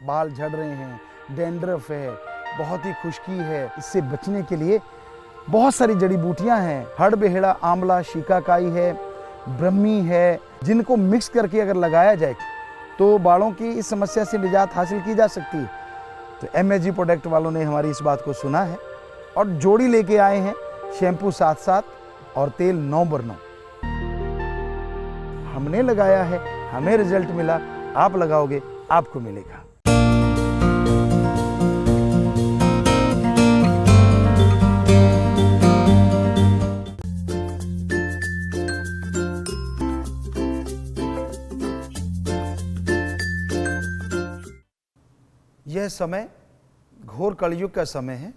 बाल झड़ रहे हैं, डैंड्रफ है, बहुत ही खुश्की है, इससे बचने के लिए बहुत सारी जड़ी बूटियां हैं। हड़बेहड़ा, आंवला, शिकाकाई है, ब्रह्मी है, जिनको मिक्स करके अगर लगाया जाए तो बालों की इस समस्या से निजात हासिल की जा सकती है। तो MSG प्रोडक्ट वालों ने हमारी इस बात को सुना है और जोड़ी लेके आए हैं, शैम्पू 7-7 और तेल 9/9। हमने लगाया है, हमें रिजल्ट मिला, आप लगाओगे आपको मिलेगा। यह समय घोर कलयुग का समय है।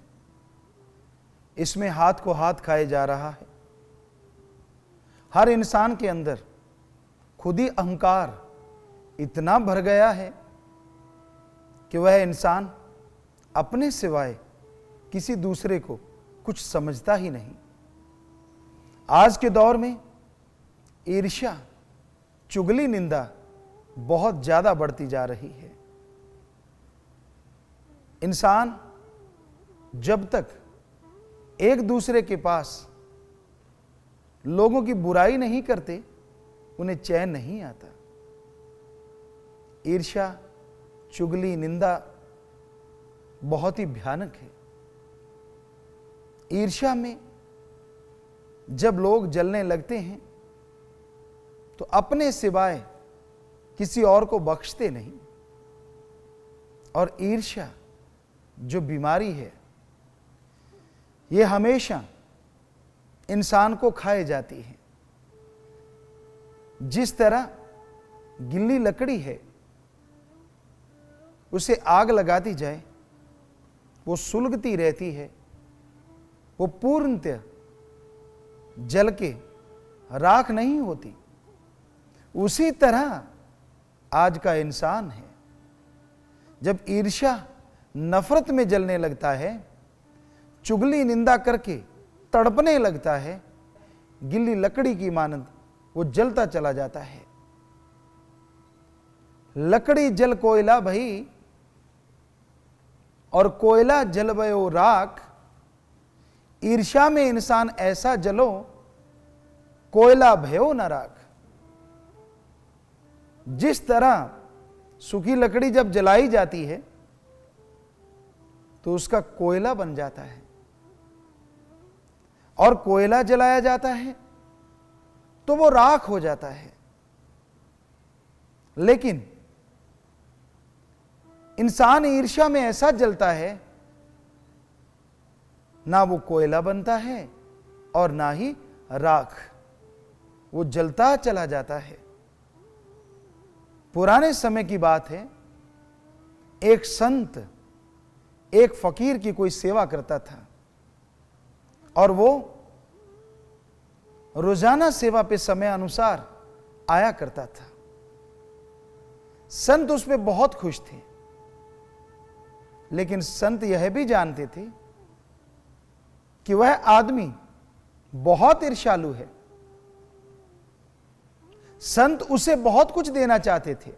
इसमें हाथ को हाथ खाए जा रहा है। हर इंसान के अंदर खुदी अहंकार इतना भर गया है कि वह इंसान अपने सिवाय किसी दूसरे को कुछ समझता ही नहीं। आज के दौर में ईर्ष्या, चुगली, निंदा बहुत ज्यादा बढ़ती जा रही है। इंसान जब तक एक दूसरे के पास लोगों की बुराई नहीं करते, उन्हें चैन नहीं आता। ईर्ष्या, चुगली, निंदा बहुत ही भयानक है। ईर्ष्या में जब लोग जलने लगते हैं तो अपने सिवाय किसी और को बख्शते नहीं। और ईर्ष्या जो बीमारी है, ये हमेशा इंसान को खाए जाती है। जिस तरह गिल्ली लकड़ी है, उसे आग लगा दी जाए, वो सुलगती रहती है, वो पूर्णतः जल के राख नहीं होती। उसी तरह आज का इंसान है। जब ईर्ष्या, नफरत में जलने लगता है, चुगली, निंदा करके तड़पने लगता है, गिल्ली लकड़ी की मानंद वो जलता चला जाता है। लकड़ी जल कोयला भई और कोयला जल भयो राख। ईर्ष्या में इंसान ऐसा जलो, कोयला भयो न राख। जिस तरह सूखी लकड़ी जब जलाई जाती है तो उसका कोयला बन जाता है, और कोयला जलाया जाता है तो वो राख हो जाता है। लेकिन इंसान ईर्ष्या में ऐसा जलता है, ना वो कोयला बनता है और ना ही राख, वो जलता चला जाता है। पुराने समय की बात है, एक संत एक फकीर की कोई सेवा करता था और वो रोजाना सेवा पे समय अनुसार आया करता था। संत उस पे बहुत खुश थे, लेकिन संत यह भी जानते थे कि वह आदमी बहुत ईर्ष्यालु है। संत उसे बहुत कुछ देना चाहते थे,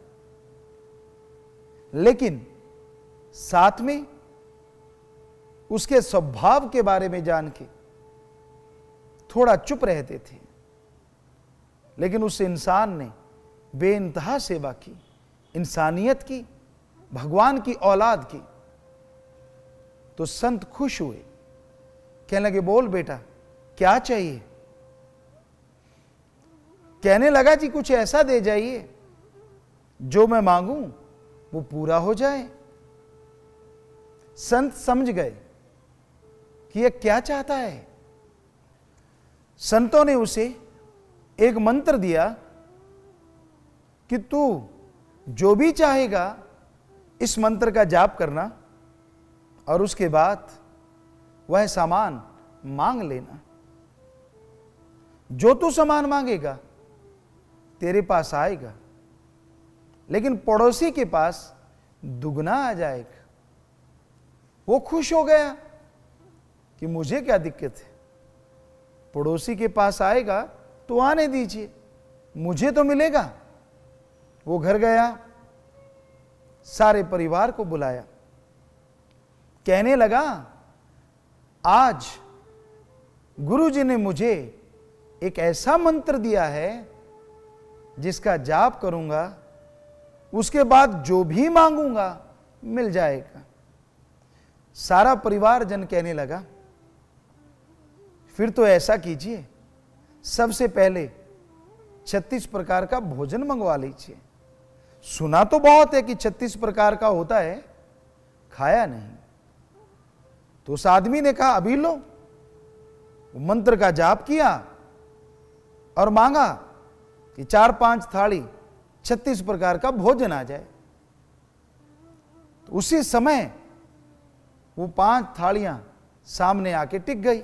लेकिन साथ में उसके स्वभाव के बारे में जान के थोड़ा चुप रहते थे। लेकिन उस इंसान ने बेइंतहा सेवा की, इंसानियत की, भगवान की औलाद की। तो संत खुश हुए, कहने लगे, बोल बेटा क्या चाहिए? कहने लगा जी कुछ ऐसा दे जाइए जो मैं मांगूं वो पूरा हो जाए। संत समझ गए कि यह क्या चाहता है। संतों ने उसे एक मंत्र दिया कि तू जो भी चाहेगा इस मंत्र का जाप करना और उसके बाद वह सामान मांग लेना। जो तू सामान मांगेगा तेरे पास आएगा, लेकिन पड़ोसी के पास दुगना आ जाएगा। वो खुश हो गया कि मुझे क्या दिक्कत है, पड़ोसी के पास आएगा तो आने दीजिए, मुझे तो मिलेगा। वो घर गया, सारे परिवार को बुलाया, कहने लगा, आज गुरुजी ने मुझे एक ऐसा मंत्र दिया है जिसका जाप करूंगा, उसके बाद जो भी मांगूंगा मिल जाएगा। सारा परिवार जन कहने लगा, फिर तो ऐसा कीजिए, सबसे पहले 36 प्रकार का भोजन मंगवा लीजिए। सुना तो बहुत है कि 36 प्रकार का होता है, खाया नहीं। तो उस आदमी ने कहा, अभी लो। मंत्र का जाप किया और मांगा कि 4-5 थाली 36 प्रकार का भोजन आ जाए। तो उसी समय वो 5 थालियां सामने आके टिक गई।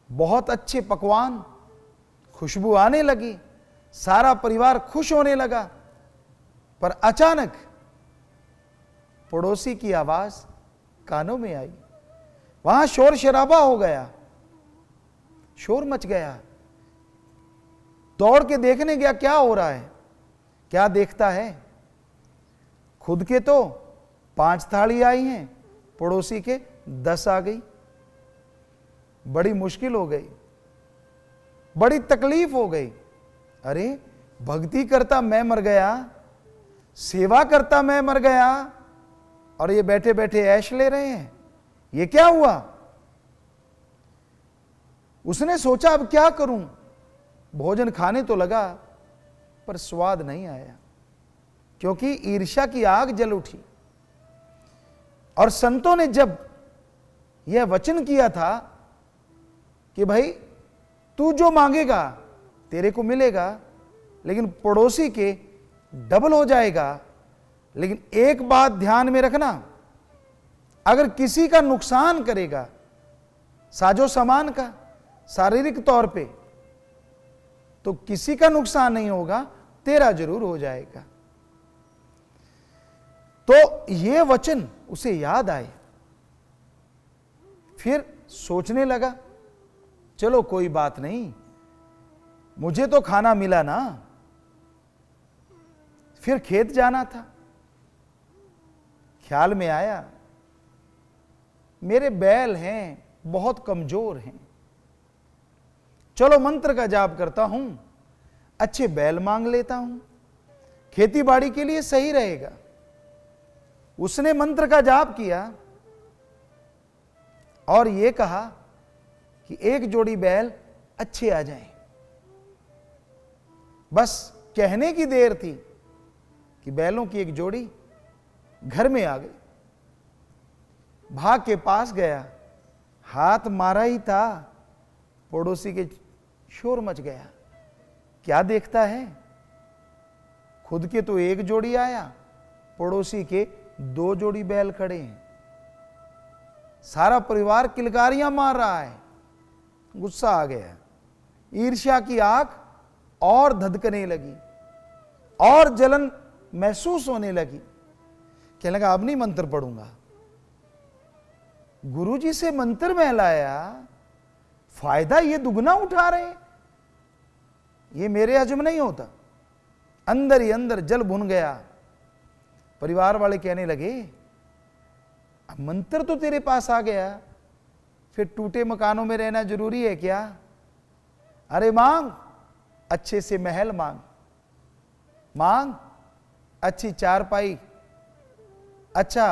बहुत अच्छे पकवान, खुशबू आने लगी, सारा परिवार खुश होने लगा। पर अचानक पड़ोसी की आवाज कानों में आई। वहां शोर शराबा हो गया, शोर मच गया। दौड़ के देखने गया क्या हो रहा है। क्या देखता है, खुद के तो 5 थाली आई हैं, पड़ोसी के 10 आ गई। बड़ी मुश्किल हो गई, बड़ी तकलीफ हो गई। अरे भक्ति करता मैं मर गया, सेवा करता मैं मर गया, और ये बैठे बैठे ऐश ले रहे हैं, ये क्या हुआ। उसने सोचा अब क्या करूं। भोजन खाने तो लगा पर स्वाद नहीं आया, क्योंकि ईर्ष्या की आग जल उठी। और संतों ने जब यह वचन किया था कि भाई तू जो मांगेगा तेरे को मिलेगा, लेकिन पड़ोसी के डबल हो जाएगा। लेकिन एक बात ध्यान में रखना, अगर किसी का नुकसान करेगा साजो सामान का, शारीरिक तौर पे, तो किसी का नुकसान नहीं होगा, तेरा जरूर हो जाएगा। तो ये वचन उसे याद आए। फिर सोचने लगा, चलो कोई बात नहीं, मुझे तो खाना मिला ना। फिर खेत जाना था, ख्याल में आया मेरे बैल हैं, बहुत कमजोर हैं, चलो मंत्र का जाप करता हूं, अच्छे बैल मांग लेता हूं, खेती बाड़ी के लिए सही रहेगा। उसने मंत्र का जाप किया और यह कहा कि एक जोड़ी बैल अच्छे आ जाएं। बस कहने की देर थी कि बैलों की एक जोड़ी घर में आ गई। भाग के पास गया, हाथ मारा ही था, पड़ोसी के शोर मच गया। क्या देखता है, खुद के तो एक जोड़ी आया, पड़ोसी के 2 जोड़ी बैल खड़े हैं। सारा परिवार किलकारियां मार रहा है। गुस्सा आ गया, ईर्ष्या की आग और धधकने लगी और जलन महसूस होने लगी। कहने लगा अब नहीं मंत्र पढ़ूंगा। गुरुजी से मंत्र महलाया, फायदा ये दुगना उठा रहे, ये मेरे हजम नहीं होता। अंदर ही अंदर जल भुन गया। परिवार वाले कहने लगे, अब मंत्र तो तेरे पास आ गया, फिर टूटे मकानों में रहना जरूरी है क्या। अरे मांग, अच्छे से महल मांग, मांग अच्छी चारपाई, अच्छा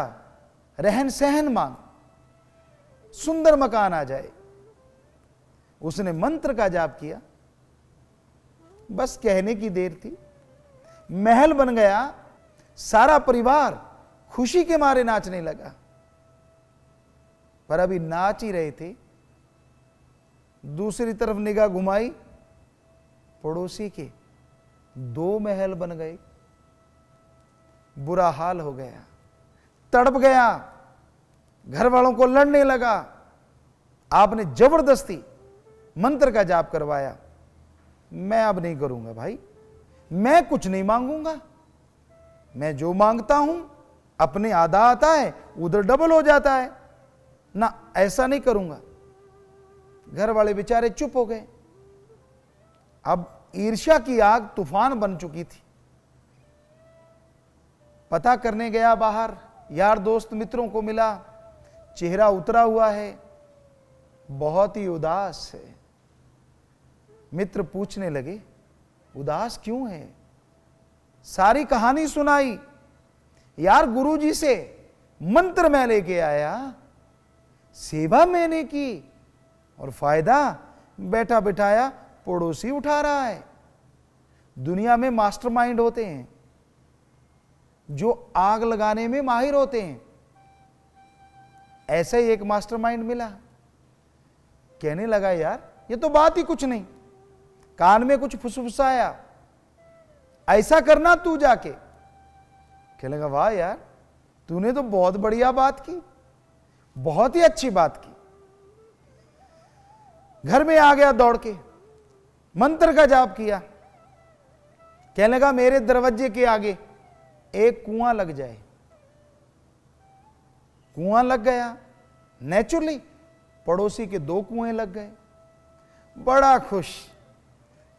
रहन सहन मांग, सुंदर मकान आ जाए। उसने मंत्र का जाप किया, बस कहने की देर थी, महल बन गया। सारा परिवार खुशी के मारे नाचने लगा। पर अभी नाच ही रहे थे, दूसरी तरफ निगाह घुमाई, पड़ोसी के 2 महल बन गए। बुरा हाल हो गया, तड़प गया, घर वालों को लड़ने लगा। आपने जबरदस्ती मंत्र का जाप करवाया। मैं अब नहीं करूंगा भाई, मैं कुछ नहीं मांगूंगा, मैं जो मांगता हूं अपने आधा आता है, उधर डबल हो जाता है ना, ऐसा नहीं करूंगा। घर वाले बेचारे चुप हो गए। अब ईर्ष्या की आग तूफान बन चुकी थी। पता करने गया बाहर, यार दोस्त मित्रों को मिला, चेहरा उतरा हुआ है, बहुत ही उदास है। मित्र पूछने लगे, उदास क्यों है? सारी कहानी सुनाई। यार गुरुजी से मंत्र मैं लेके आया, सेवा मैंने की, और फायदा बैठा बिठाया पड़ोसी उठा रहा है। दुनिया में मास्टरमाइंड होते हैं जो आग लगाने में माहिर होते हैं। ऐसा ही एक मास्टरमाइंड मिला। कहने लगा, यार ये तो बात ही कुछ नहीं, कान में कुछ फुसफुसाया, ऐसा करना तू जाके। कहने लगा, वाह यार तूने तो बहुत बढ़िया बात की, बहुत ही अच्छी बात की। घर में आ गया दौड़ के, मंत्र का जाप किया। कहने लगा, मेरे दरवाजे के आगे एक कुआं लग जाए। कुआं लग गया, नेचुरली पड़ोसी के 2 कुएं लग गए। बड़ा खुश।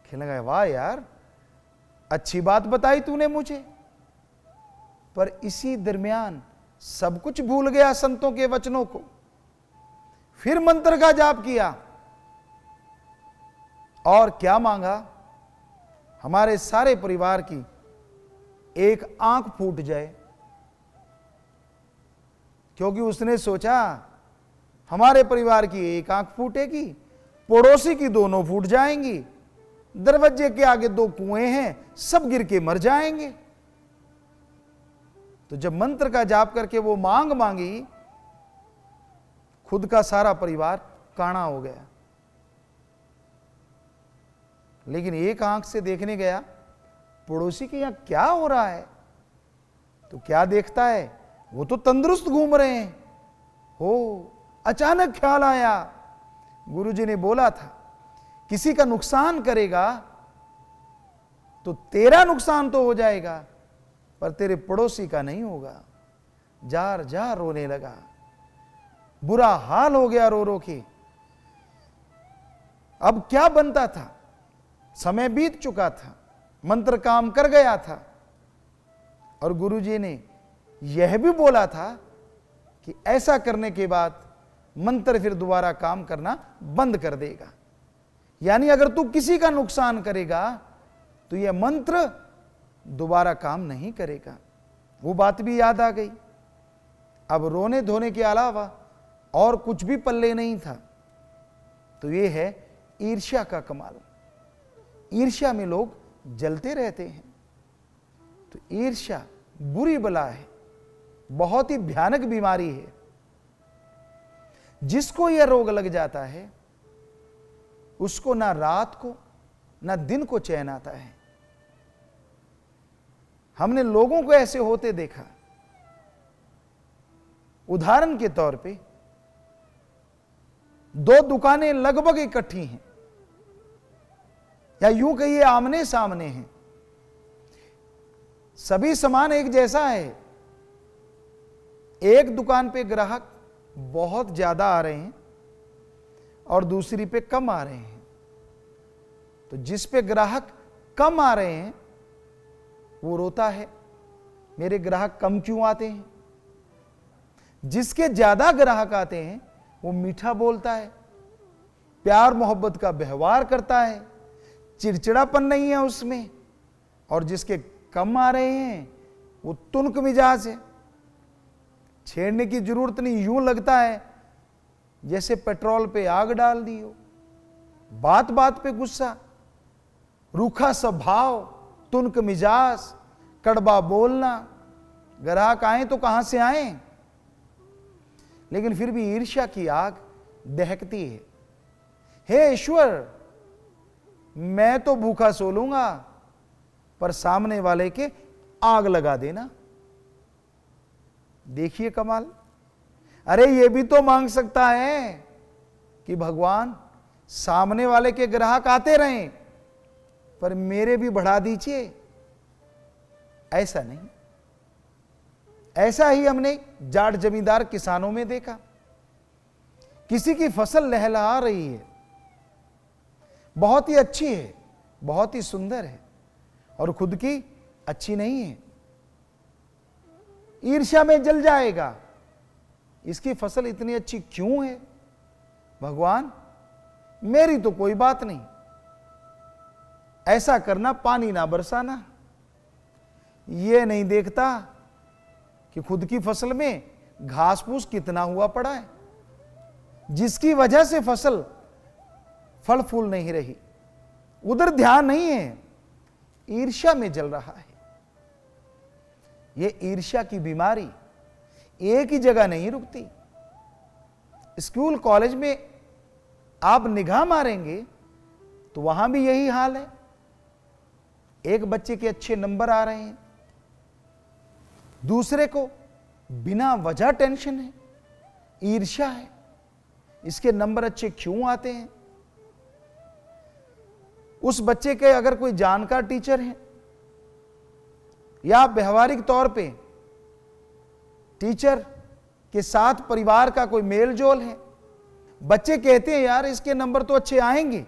कहने लगा, वाह यार अच्छी बात बताई तूने मुझे। पर इसी दरमियान सब कुछ भूल गया संतों के वचनों को। फिर मंत्र का जाप किया और क्या मांगा? हमारे सारे परिवार की एक आंख फूट जाए। क्योंकि उसने सोचा हमारे परिवार की एक आंख फूटेगी, पड़ोसी की दोनों फूट जाएंगी, दरवाजे के आगे 2 कुएं हैं, सब गिर के मर जाएंगे। तो जब मंत्र का जाप करके वो मांग मांगी, खुद का सारा परिवार काना हो गया। लेकिन एक आंख से देखने गया, पड़ोसी के यहां क्या हो रहा है, तो क्या देखता है, वो तो तंदुरुस्त घूम रहे हैं। हो, अचानक ख्याल आया, गुरुजी ने बोला था किसी का नुकसान करेगा तो तेरा नुकसान तो हो जाएगा, पर तेरे पड़ोसी का नहीं होगा। जार जार रोने लगा, बुरा हाल हो गया रो रो के। अब क्या बनता था, समय बीत चुका था, मंत्र काम कर गया था, और गुरुजी ने यह भी बोला था कि ऐसा करने के बाद मंत्र फिर दोबारा काम करना बंद कर देगा। यानी अगर तू किसी का नुकसान करेगा तो यह मंत्र दोबारा काम नहीं करेगा। वो बात भी याद आ गई। अब रोने धोने के अलावा और कुछ भी पल्ले नहीं था। तो यह है ईर्ष्या का कमाल। ईर्ष्या में लोग जलते रहते हैं। तो ईर्ष्या बुरी बला है, बहुत ही भयानक बीमारी है। जिसको यह रोग लग जाता है उसको ना रात को ना दिन को चैन आता है। हमने लोगों को ऐसे होते देखा। उदाहरण के तौर पे 2 दुकानें लगभग इकट्ठी हैं, या यूं कहिए आमने सामने हैं, सभी सामान एक जैसा है। एक दुकान पे ग्राहक बहुत ज्यादा आ रहे हैं और दूसरी पे कम आ रहे हैं। तो जिस पे ग्राहक कम आ रहे हैं वो रोता है, मेरे ग्राहक कम क्यों आते हैं। जिसके ज्यादा ग्राहक आते हैं वो मीठा बोलता है, प्यार मोहब्बत का व्यवहार करता है, चिड़चिड़ापन नहीं है उसमें। और जिसके कम आ रहे हैं वो तुनक मिजाज है, छेड़ने की जरूरत नहीं, यूं लगता है जैसे पेट्रोल पे आग डाल दी हो। बात बात पे गुस्सा, रूखा स्वभाव, तुनक मिजाज, कड़वा बोलना। ग्राहक आए तो कहां से आए, लेकिन फिर भी ईर्ष्या की आग दहकती है। हे ईश्वर, मैं तो भूखा सो लूंगा, पर सामने वाले के आग लगा देना। देखिए कमाल। अरे ये भी तो मांग सकता है कि भगवान सामने वाले के ग्राहक आते रहें, पर मेरे भी बढ़ा दीजिए। ऐसा नहीं। ऐसा ही हमने जाट जमींदार किसानों में देखा। किसी की फसल लहलहा रही है, बहुत ही अच्छी है, बहुत ही सुंदर है, और खुद की अच्छी नहीं है। ईर्ष्या में जल जाएगा। इसकी फसल इतनी अच्छी क्यों है? भगवान मेरी तो कोई बात नहीं, ऐसा करना पानी ना बरसाना। ये नहीं देखता कि खुद की फसल में घास फूस कितना हुआ पड़ा है, जिसकी वजह से फसल फल फूल नहीं रही। उधर ध्यान नहीं है, ईर्ष्या में जल रहा है। ये ईर्ष्या की बीमारी एक ही जगह नहीं रुकती। स्कूल कॉलेज में आप निगाह मारेंगे तो वहां भी यही हाल है। एक बच्चे के अच्छे नंबर आ रहे हैं, दूसरे को बिना वजह टेंशन है, ईर्ष्या है, इसके नंबर अच्छे क्यों आते हैं। उस बच्चे के अगर कोई जानकार टीचर है या व्यवहारिक तौर पे टीचर के साथ परिवार का कोई मेल जोल है, बच्चे कहते हैं यार इसके नंबर तो अच्छे आएंगे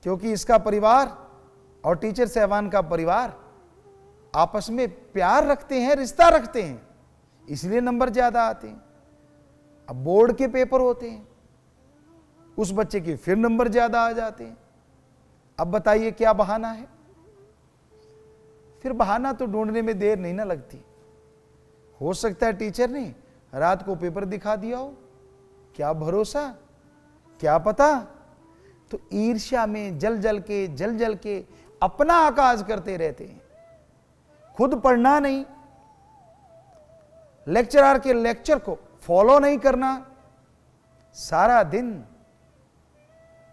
क्योंकि इसका परिवार और टीचर साहबान का परिवार आपस में प्यार रखते हैं, रिश्ता रखते हैं, इसलिए नंबर ज्यादा आते हैं। अब बोर्ड के पेपर होते हैं, उस बच्चे के फिर नंबर ज्यादा आ जाते हैं। अब बताइए क्या बहाना है? फिर बहाना तो ढूंढने में देर नहीं ना लगती। हो सकता है टीचर ने रात को पेपर दिखा दिया हो, क्या भरोसा, क्या पता। तो ईर्ष्या में जल जल के अपना आकाश करते रहते हैं, खुद पढ़ना नहीं, लेक्चरर के लेक्चर को फॉलो नहीं करना, सारा दिन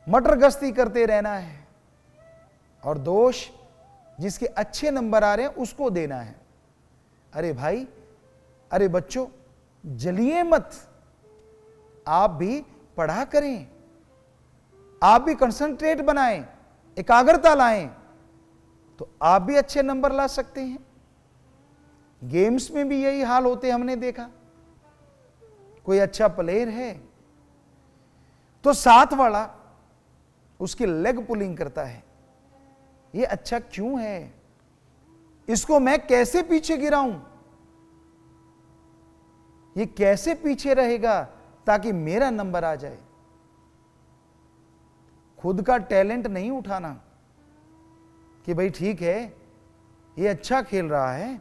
मटर गश्ती करते रहना है और दोष जिसके अच्छे नंबर आ रहे हैं उसको देना है। अरे भाई, अरे बच्चों, जलिए मत, आप भी पढ़ा करें, आप भी कंसंट्रेट बनाएं, एकाग्रता लाएं, तो आप भी अच्छे नंबर ला सकते हैं। गेम्स में भी यही हाल होते हमने देखा। कोई अच्छा प्लेयर है तो साथ वाला उसकी लेग पुलिंग करता है, ये अच्छा क्यों है, इसको मैं कैसे पीछे गिराऊं, ये कैसे पीछे रहेगा ताकि मेरा नंबर आ जाए। खुद का टैलेंट नहीं उठाना कि भाई ठीक है ये अच्छा खेल रहा है,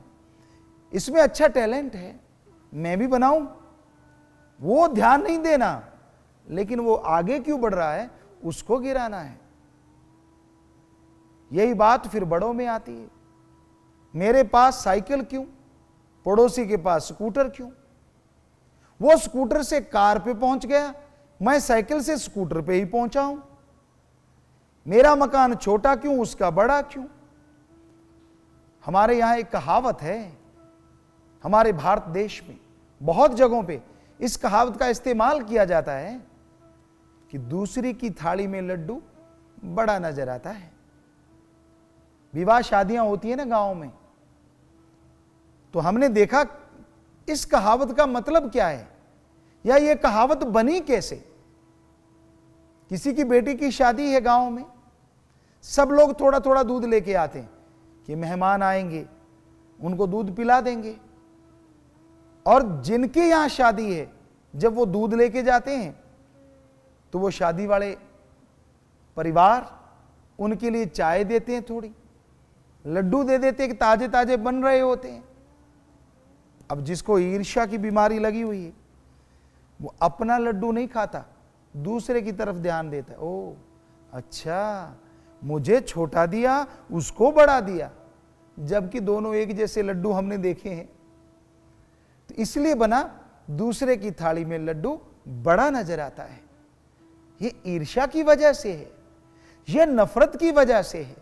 इसमें अच्छा टैलेंट है, मैं भी बनाऊं, वो ध्यान नहीं देना, लेकिन वो आगे क्यों बढ़ रहा है उसको गिराना है। यही बात फिर बड़ों में आती है। मेरे पास साइकिल क्यों, पड़ोसी के पास स्कूटर क्यों, वो स्कूटर से कार पे पहुंच गया, मैं साइकिल से स्कूटर पे ही पहुंचा हूं। मेरा मकान छोटा क्यों, उसका बड़ा क्यों। हमारे यहां एक कहावत है, हमारे भारत देश में बहुत जगहों पे इस कहावत का इस्तेमाल किया जाता है कि दूसरी की थाली में लड्डू बड़ा नजर आता है। विवाह शादियां होती है ना गांव में, तो हमने देखा इस कहावत का मतलब क्या है या ये कहावत बनी कैसे। किसी की बेटी की शादी है गांव में, सब लोग थोड़ा थोड़ा दूध लेके आते हैं कि मेहमान आएंगे उनको दूध पिला देंगे, और जिनके यहां शादी है जब वो दूध लेके जाते हैं तो वो शादी वाले परिवार उनके लिए चाय देते हैं, थोड़ी लड्डू दे देते हैं कि ताजे ताजे बन रहे होते हैं। अब जिसको ईर्ष्या की बीमारी लगी हुई है वो अपना लड्डू नहीं खाता, दूसरे की तरफ ध्यान देता है। ओ अच्छा, मुझे छोटा दिया उसको बड़ा दिया, जबकि दोनों एक जैसे लड्डू हमने देखे हैं। तो इसलिए बना दूसरे की थाली में लड्डू बड़ा नजर आता है। ये ईर्ष्या की वजह से है, यह नफरत की वजह से है।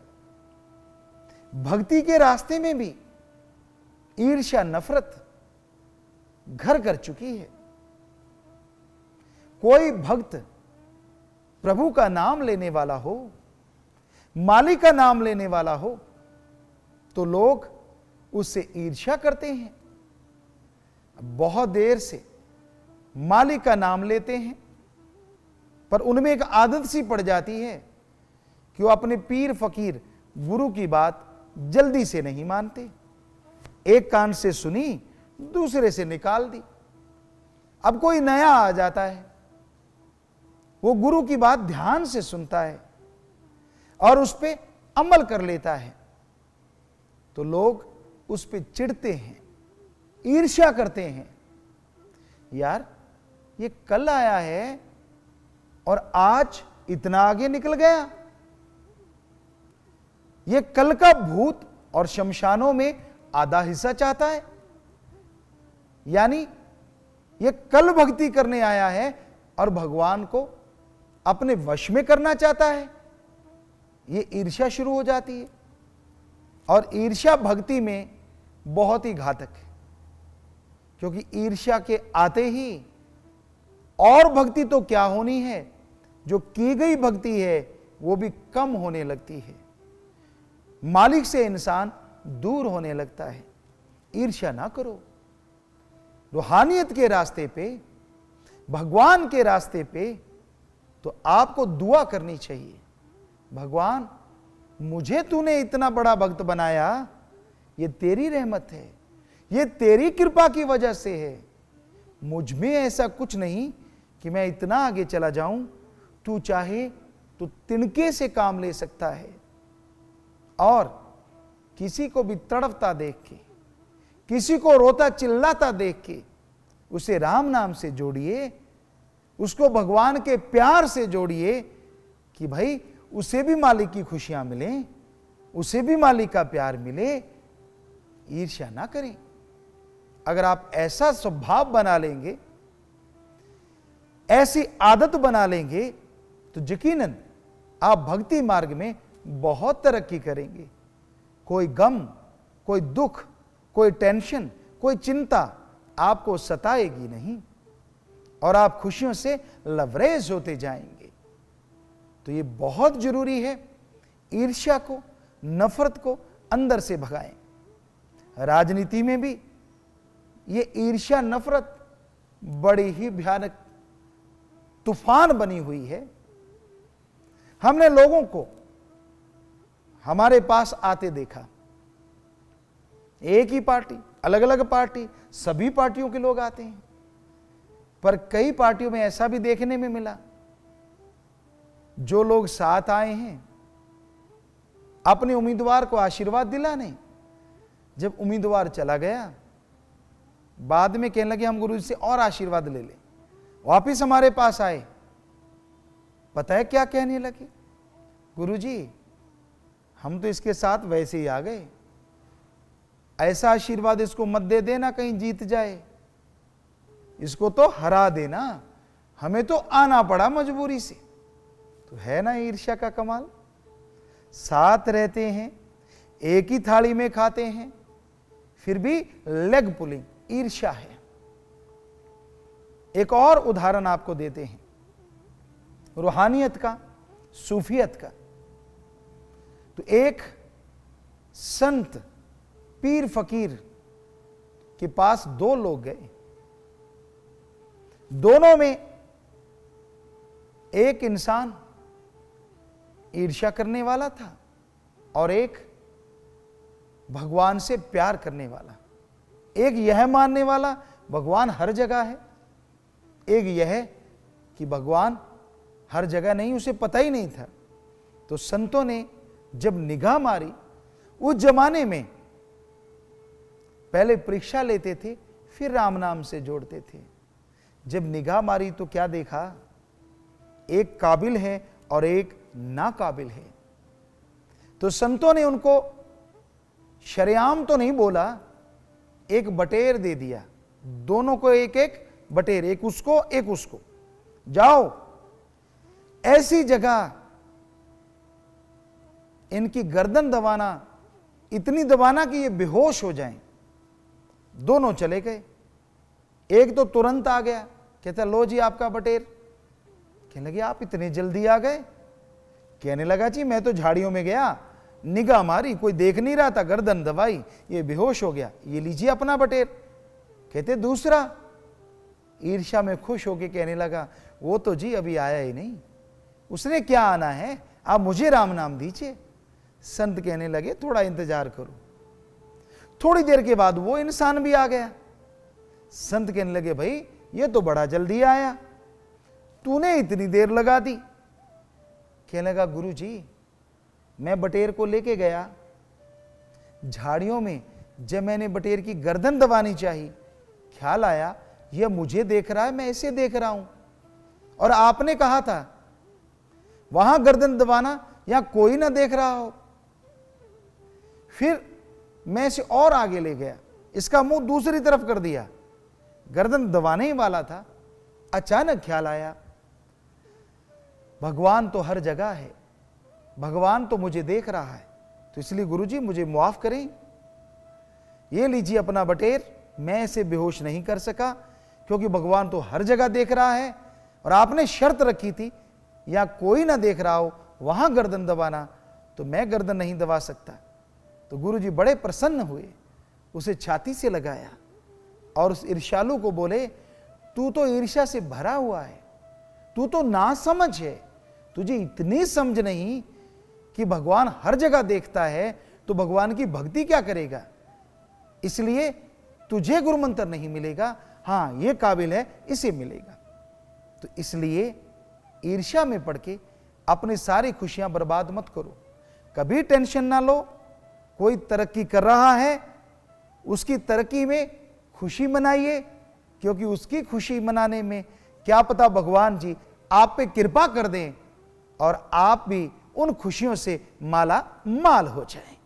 भक्ति के रास्ते में भी ईर्ष्या नफरत घर कर चुकी है। कोई भक्त प्रभु का नाम लेने वाला हो, मालिक का नाम लेने वाला हो, तो लोग उससे ईर्ष्या करते हैं। बहुत देर से मालिक का नाम लेते हैं, पर उनमें एक आदत सी पड़ जाती है कि वो अपने पीर फकीर गुरु की बात जल्दी से नहीं मानते। एक कान से सुनी दूसरे से निकाल दी। अब कोई नया आ जाता है, वो गुरु की बात ध्यान से सुनता है और उस पे अमल कर लेता है, तो लोग उस पे चिढ़ते हैं, ईर्ष्या करते हैं। यार ये कल आया है और आज इतना आगे निकल गया। ये कल का भूत और शमशानों में आधा हिस्सा चाहता है, यानी ये कल भक्ति करने आया है और भगवान को अपने वश में करना चाहता है। ये ईर्ष्या शुरू हो जाती है और ईर्ष्या भक्ति में बहुत ही घातक है, क्योंकि ईर्ष्या के आते ही और भक्ति तो क्या होनी है, जो की गई भक्ति है वो भी कम होने लगती है। मालिक से इंसान दूर होने लगता है। ईर्ष्या ना करो। रूहानियत के रास्ते पे, भगवान के रास्ते पे तो आपको दुआ करनी चाहिए, भगवान मुझे तूने इतना बड़ा भक्त बनाया, ये तेरी रहमत है, ये तेरी कृपा की वजह से है। मुझ में ऐसा कुछ नहीं कि मैं इतना आगे चला जाऊं। तू चाहे तो तिनके से काम ले सकता है। और किसी को भी तड़पता देख के, किसी को रोता चिल्लाता देख के उसे राम नाम से जोड़िए, उसको भगवान के प्यार से जोड़िए कि भाई उसे भी मालिक की खुशियां मिलें, उसे भी मालिक का प्यार मिले। ईर्ष्या ना करें। अगर आप ऐसा स्वभाव बना लेंगे, ऐसी आदत बना लेंगे, तो यकीनन आप भक्ति मार्ग में बहुत तरक्की करेंगे। कोई गम, कोई दुख, कोई टेंशन, कोई चिंता आपको सताएगी नहीं और आप खुशियों से लबरेज होते जाएंगे। तो ये बहुत जरूरी है, ईर्ष्या को, नफरत को अंदर से भगाएं। राजनीति में भी ये ईर्ष्या नफरत बड़ी ही भयानक तूफान बनी हुई है। हमने लोगों को हमारे पास आते देखा, एक ही पार्टी, अलग अलग पार्टी, सभी पार्टियों के लोग आते हैं, पर कई पार्टियों में ऐसा भी देखने में मिला, जो लोग साथ आए हैं अपने उम्मीदवार को आशीर्वाद दिलाने, जब उम्मीदवार चला गया बाद में कहने लगे हम गुरु जी से और आशीर्वाद ले लें। वापिस हमारे पास आए, पता है क्या कहने लगे, गुरु जी हम तो इसके साथ वैसे ही आ गए, ऐसा आशीर्वाद इसको मत दे देना कहीं जीत जाए, इसको तो हरा देना, हमें तो आना पड़ा मजबूरी से। तो है ना ईर्ष्या का कमाल। साथ रहते हैं, एक ही थाली में खाते हैं, फिर भी लेग पुलिंग, ईर्ष्या है। एक और उदाहरण आपको देते हैं रूहानियत का, सूफियत का। तो एक संत पीर फकीर के पास दो लोग गए, दोनों में एक इंसान ईर्ष्या करने वाला था और एक भगवान से प्यार करने वाला। एक यह मानने वाला भगवान हर जगह है, एक यह कि भगवान हर जगह नहीं, उसे पता ही नहीं था। तो संतों ने जब निगाह मारी, उस जमाने में पहले परीक्षा लेते थे फिर राम नाम से जोड़ते थे। जब निगाह मारी तो क्या देखा, एक काबिल है और एक नाकाबिल है। तो संतों ने उनको शरेआम तो नहीं बोला, एक बटेर दे दिया, दोनों को एक एक बटेर, एक उसको एक उसको, जाओ ऐसी जगह इनकी गर्दन दबाना, इतनी दबाना कि ये बेहोश हो जाएं। दोनों चले गए। एक तो तुरंत आ गया, कहता लो जी आपका बटेर। कहने लगे आप इतने जल्दी आ गए। कहने लगा जी मैं तो झाड़ियों में गया, निगाह मारी, कोई देख नहीं रहा था, गर्दन दबाई, ये बेहोश हो गया, ये लीजिए अपना बटेर। कहते दूसरा ईर्ष्या में खुश होके कहने लगा वो तो जी अभी आया ही नहीं, उसने क्या आना है, आप मुझे राम नाम दीजिए। संत कहने लगे थोड़ा इंतजार करो। थोड़ी देर के बाद वो इंसान भी आ गया, संत कहने लगे, भाई ये तो बड़ा जल्दी आया, तूने इतनी देर लगा दी। कहने लगा, गुरु जी मैं बटेर को लेके गया, झाड़ियों में जब मैंने बटेर की गर्दन दबानी चाहिए, ख्याल आया यह मुझे देख रहा है, मैं ऐसे देख रहा हूं, और आपने कहा था वहां गर्दन दबाना, यहां कोई ना देख रहा हो। फिर मैं इसे और आगे ले गया, इसका मुंह दूसरी तरफ कर दिया, गर्दन दबाने ही वाला था। अचानक ख्याल आया भगवान तो हर जगह है, भगवान तो मुझे देख रहा है, तो इसलिए गुरुजी मुझे माफ करें, ये लीजिए अपना बटेर, मैं इसे बेहोश नहीं कर सका क्योंकि भगवान तो हर जगह देख रहा है, और आपने शर्त रखी थी या कोई ना देख रहा हो वहां गर्दन दबाना, तो मैं गर्दन नहीं दबा सकता। तो गुरुजी बड़े प्रसन्न हुए, उसे छाती से लगाया और उस ईर्ष्यालु को बोले, तू तो ईर्ष्या से भरा हुआ है, तू तो नासमझ है, तुझे इतनी समझ नहीं कि भगवान हर जगह देखता है, तो भगवान की भक्ति क्या करेगा, इसलिए तुझे गुरु मंत्र नहीं मिलेगा, हां ये काबिल है इसे मिलेगा। तो इसलिए ईर्ष्या में पड़ के अपनी सारी खुशियां बर्बाद मत करो, कभी टेंशन ना लो। कोई तरक्की कर रहा है, उसकी तरक्की में खुशी मनाइए, क्योंकि उसकी खुशी मनाने में क्या पता भगवान जी आप पे कृपा कर दें और आप भी उन खुशियों से माला माल हो जाएं।